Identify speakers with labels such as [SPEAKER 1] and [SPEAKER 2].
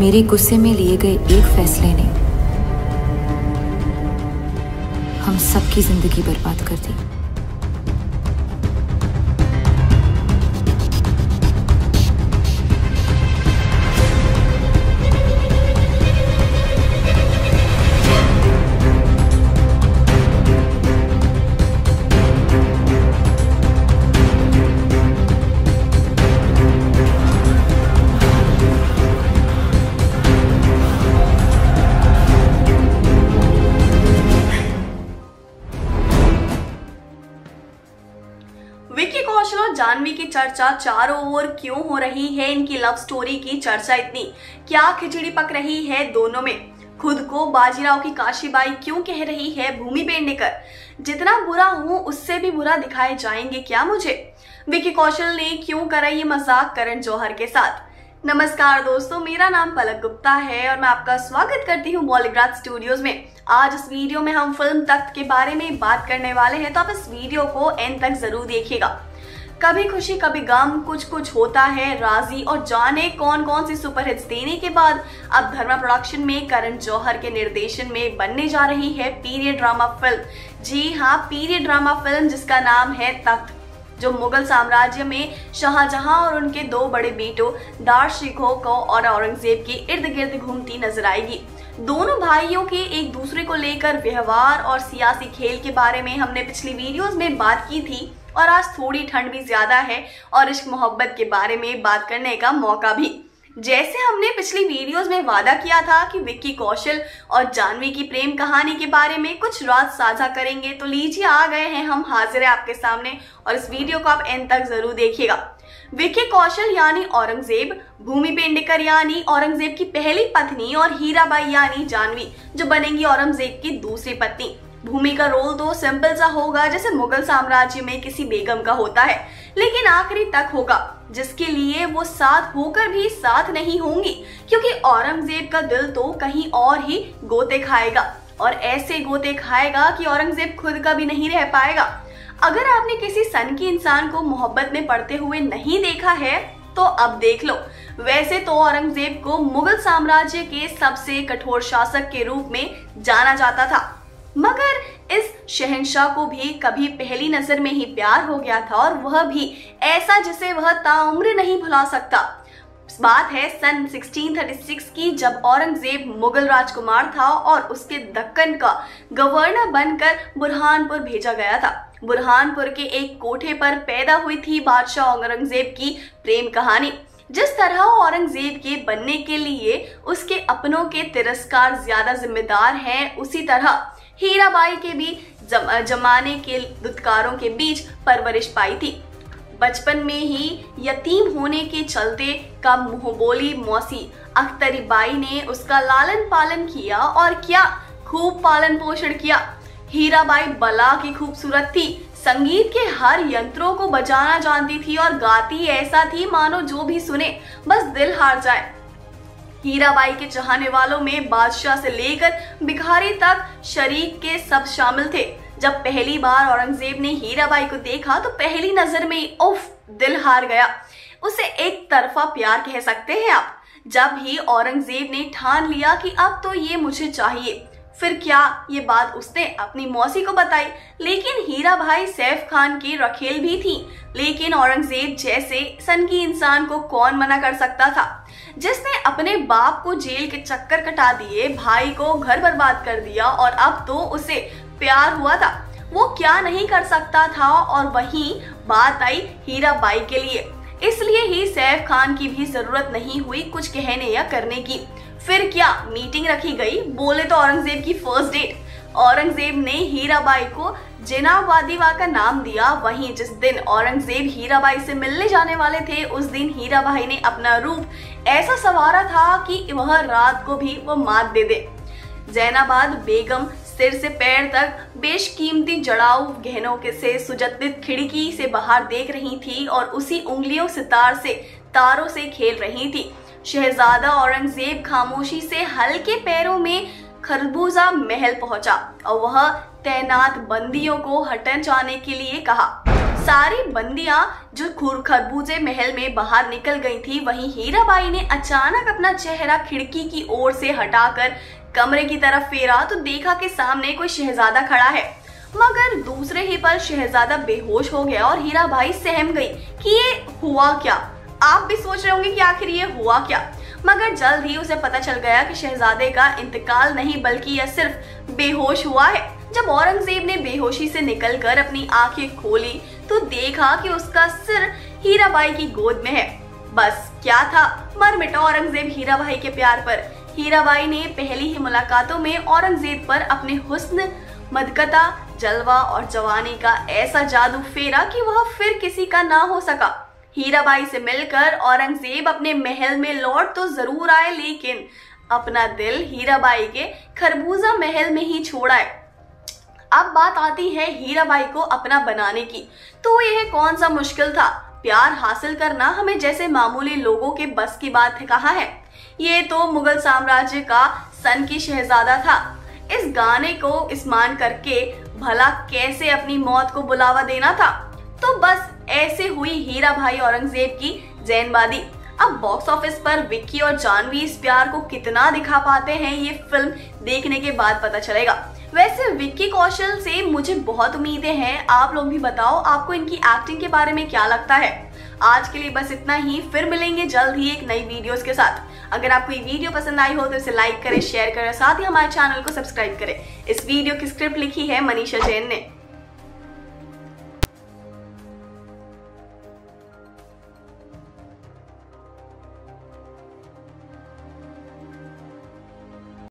[SPEAKER 1] मेरे गुस्से में लिए गए एक फैसले ने हम सबकी जिंदगी बर्बाद कर दी।
[SPEAKER 2] विक्की कौशल और जाह्नवी की चर्चा चारों ओर क्यों हो रही है? इनकी लव स्टोरी की चर्चा इतनी, क्या खिचड़ी पक रही है दोनों में? खुद को बाजीराव की काशीबाई क्यों कह रही है भूमि पेडनेकर? जितना बुरा हूं उससे भी बुरा दिखाए जाएंगे क्या मुझे? विक्की कौशल ने क्यों करा ये मजाक करण जौहर के साथ? नमस्कार दोस्तों, मेरा नाम पलक गुप्ता है और मैं आपका स्वागत करती हूँ बॉलीग्राज स्टूडियोज में। आज इस वीडियो में हम फिल्म तख्त के बारे में बात करने वाले हैं, तो आप इस वीडियो को एंड तक जरूर देखिएगा। कभी खुशी कभी गम, कुछ कुछ होता है, राजी और जाने कौन कौन सी सुपरहिट्स देने के बाद अब धर्मा प्रोडक्शन में करण जौहर के निर्देशन में बनने जा रही है पीरियड ड्रामा फिल्म। जी हाँ, पीरियड ड्रामा फिल्म जिसका नाम है तख्त, जो मुगल साम्राज्य में शाहजहां और उनके दो बड़े बेटों दारशिकोह को और औरंगजेब के इर्द गिर्द घूमती नजर आएगी। दोनों भाइयों के एक दूसरे को लेकर व्यवहार और सियासी खेल के बारे में हमने पिछली वीडियोस में बात की थी, और आज थोड़ी ठंड भी ज्यादा है और इश्क मोहब्बत के बारे में बात करने का मौका भी। जैसे हमने पिछली वीडियोस में वादा किया था कि विक्की कौशल और जाह्नवी की प्रेम कहानी के बारे में कुछ राज साझा करेंगे, तो लीजिए आ गए हैं हम हाजिर है आपके सामने, और इस वीडियो को आप एंड तक जरूर देखिएगा। विक्की कौशल यानी औरंगजेब, भूमि पेडनेकर यानी औरंगजेब की पहली पत्नी, और हीराबाई यानी जाह्नवी जो बनेंगी औरंगजेब की दूसरी पत्नी। भूमि का रोल तो सिंपल सा होगा जैसे मुगल साम्राज्य में किसी बेगम का होता है, लेकिन आखिरी तक होगा, जिसके लिए वो साथ होकर भी साथ नहीं होंगी, क्योंकि औरंगजेब का दिल तो कहीं और ही गोते खाएगा, और ऐसे गोते खाएगा कि औरंगजेब खुद का भी नहीं रह पाएगा। अगर आपने किसी सन की इंसान को मोहब्बत में पड़ते हुए नहीं देखा है तो अब देख लो। वैसे तो औरंगजेब को मुगल साम्राज्य के सबसे कठोर शासक के रूप में जाना जाता था, मगर इस शहंशाह को भी कभी पहली नजर में ही प्यार हो गया था, और वह भी ऐसा जिसे वह ताउम्र नहीं भुला सकता। बात है सन 1636 की, जब औरंगजेब मुगल राजकुमार था और उसके दक्कन का गवर्नर बनकर बुरहानपुर भेजा गया था। बुरहानपुर के एक कोठे पर पैदा हुई थी बादशाह औरंगजेब की प्रेम कहानी। जिस तरह औरंगजेब के बनने के लिए उसके अपनों के तिरस्कार ज्यादा जिम्मेदार हैं, उसी तरह हीराबाई के भी जमाने के दुत्कारों के बीच परवरिश पाई थी। बचपन में ही यतीम होने के चलते का मुंहबोली मौसी अख्तरी बाई ने उसका लालन पालन किया, और क्या खूब पालन पोषण किया। हीराबाई बला की खूबसूरत थी, संगीत के हर यंत्रों को बजाना जानती थी और गाती ऐसा थी मानो जो भी सुने बस दिल हार जाए। हीराबाई के चाहने वालों में बादशाह से लेकर भिखारी तक शरीक के सब शामिल थे। जब पहली बार औरंगजेब ने हीराबाई को देखा तो पहली नजर में उफ, दिल हार गया। उसे एक तरफा प्यार कह सकते हैं आप। जब ही औरंगजेब ने ठान लिया कि अब तो ये मुझे चाहिए, फिर क्या ये बात उसने अपनी मौसी को बताई। लेकिन हीराबाई सैफ खान की रखेल भी थी, लेकिन औरंगजेब जैसे सन की इंसान को कौन मना कर सकता था, जिसने अपने बाप को जेल के चक्कर कटा दिए, भाई को घर बर्बाद कर दिया, और अब तो उसे प्यार हुआ था, वो क्या नहीं कर सकता था। और वहीं बात आई हीराबाई के लिए, इसलिए ही सैफ खान की भी जरूरत नहीं हुई कुछ कहने या करने की। फिर क्या मीटिंग रखी गई, बोले तो औरंगजेब की फर्स्ट डेट। औरंगजेब ने हीराबाई को जनाब वादिवा का नाम दिया। वहीं जिस दिन औरंगजेब हीराबाई से मिलने जाने वाले थे, उस दिन हीराबाई ने अपना रूप ऐसा संवारा था कि वह रात को भी वो मात दे दे। जैनाबाद बेगम सिर से पैर तक बेशकीमती जड़ाऊ गहनों के से सुजत्तित खिड़की से बाहर देख रही थी, और उसी उंगलियों सितार से तारों से खेल रही थी। शहजादा औरंगजेब खामोशी से हल्के पैरों में खरबूजा महल पहुंचा और वह तैनात बंदियों को हटन जाने के लिए कहा। सारी बंदियां जो खरबूजे महल में बाहर निकल गई थी, वहीं हीराबाई ने अचानक अपना चेहरा खिड़की की ओर से हटाकर कमरे की तरफ फेरा तो देखा कि सामने कोई शहजादा खड़ा है। मगर दूसरे ही पल शहजादा बेहोश हो गया और हीराबाई सहम गई कि ये हुआ क्या। आप भी सोच रहे होंगे कि आखिर ये हुआ क्या, मगर जल्द ही उसे पता चल गया कि शहजादे का इंतकाल नहीं बल्कि यह सिर्फ बेहोश हुआ है। जब औरंगजेब ने बेहोशी से निकलकर अपनी आंखें खोली तो देखा कि उसका सिर हीराबाई की गोद में है। बस क्या था, मर मिटा औरंगजेब हीराबाई के प्यार पर। हीराबाई ने पहली ही मुलाकातों में औरंगजेब पर अपने हुस्न, मदकता, जलवा और जवानी का ऐसा जादू फेरा कि वह फिर किसी का ना हो सका। हीराबाई से मिलकर औरंगजेब अपने महल में लौट तो जरूर आए, लेकिन अपना दिल हीराबाई के खरबूजा महल में ही छोड़ आए। अब बात आती है हीराबाई को अपना बनाने की, तो यह कौन सा मुश्किल था। प्यार हासिल करना हमें जैसे मामूली लोगों के बस की बात है कहाँ है। ये तो मुगल साम्राज्य का सन की शहजादा था। इस गाने को इस्तेमाल करके भला कैसे अपनी मौत को बुलावा देना था। तो बस ऐसे हुई हीराबाई औरंगजेब की जैनबादी। अब बॉक्स ऑफिस पर विक्की और जानवी इस प्यार को कितना दिखा पाते हैं, ये फिल्म देखने के बाद पता चलेगा। वैसे विक्की कौशल से मुझे बहुत उम्मीदें हैं। आप लोग भी बताओ आपको इनकी एक्टिंग के बारे में क्या लगता है। आज के लिए बस इतना ही, फिर मिलेंगे जल्द ही एक नई वीडियोस के साथ। अगर आपको ये वीडियो पसंद आई हो तो इसे लाइक करें, शेयर करें, साथ ही हमारे चैनल को सब्सक्राइब करें। इस वीडियो की स्क्रिप्ट लिखी है मनीषा जैन ने।